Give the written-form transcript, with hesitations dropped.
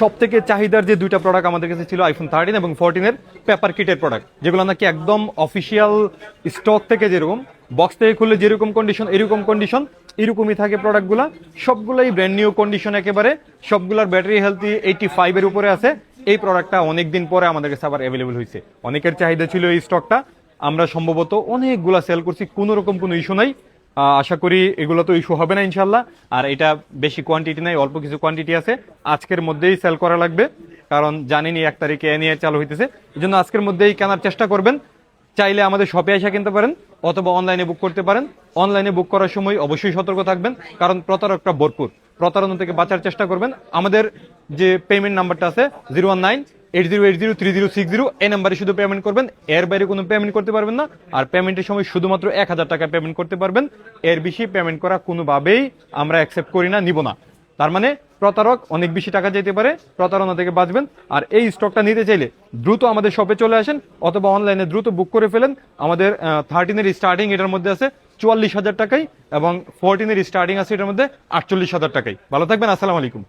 সব থেকে চাহিদার যে দুইটা প্রোডাক্ট আমাদের কাছে ছিল আইফোন 13 এবং 14 এর পেপার কিটের প্রোডাক্ট, যেগুলো নাকি একদম অফিসিয়াল স্টক থেকে যেরকম বক্স থেকে খুললে যেরকম কন্ডিশন এরকমই থাকে প্রোডাক্টগুলো, সবগুলাই ব্র্যান্ড নিউ কন্ডিশন একেবারে, সবগুলার ব্যাটারি হেলথি 85 এর উপরে আছে। এই প্রোডাক্টটা অনেকদিন পরে আমাদের কাছে আবার অ্যাভেলেবল হয়েছে। অনেকের চাহিদা ছিল এই স্টকটা, আমরা সম্ভবত অনেকগুলা সেল করছি, কোনো রকম কোনো ইস্যু নাই। আশা করি এগুলো তো ইস্যু হবে না ইনশাল্লাহ। আর এটা বেশি কোয়ান্টিটি নাই, অল্প কিছু কোয়ান্টিটি আছে, আজকের মধ্যেই সেল করা লাগবে, কারণ জানেনই 1 তারিখে নিয়ে চালু হইতেছে। এই জন্য আজকের মধ্যেই কেনার চেষ্টা করবেন। চাইলে আমাদের শপে এসে কিনতে পারেন অথবা অনলাইনে বুক করতে পারেন। অনলাইনে বুক করার সময় অবশ্যই সতর্ক থাকবেন, কারণ প্রতারকটা ভরপুর, প্রতারণা থেকে বাঁচার চেষ্টা করবেন। আমাদের যে পেমেন্ট নাম্বারটা আছে 01980803060, এই নাম্বারে শুধু পেমেন্ট করবেন, এর বাইরে কোনো পেমেন্ট করতে পারবেন না। আর পেমেন্টের সময় শুধুমাত্র 1000 টাকা পেমেন্ট করতে পারবেন, এর বেশি পেমেন্ট করা কোনোভাবেই আমরা অ্যাকসেপ্ট করি না, নিব না। তার মানে প্রতারক অনেক বেশি টাকা যেতে পারে, প্রতারণা থেকে বাঁচবেন। আর এই স্টকটা নিতে চাইলে দ্রুত আমাদের শপে চলে আসেন অথবা অনলাইনে দ্রুত বুক করে ফেলেন। আমাদের 13 এর স্টার্টিং এটার মধ্যে আছে 44,000 টাকায় এবং 14 এর স্টার্টিং আছে এটার মধ্যে 48,000 টাকায়। ভালো থাকবেন, আসসালামু আলাইকুম।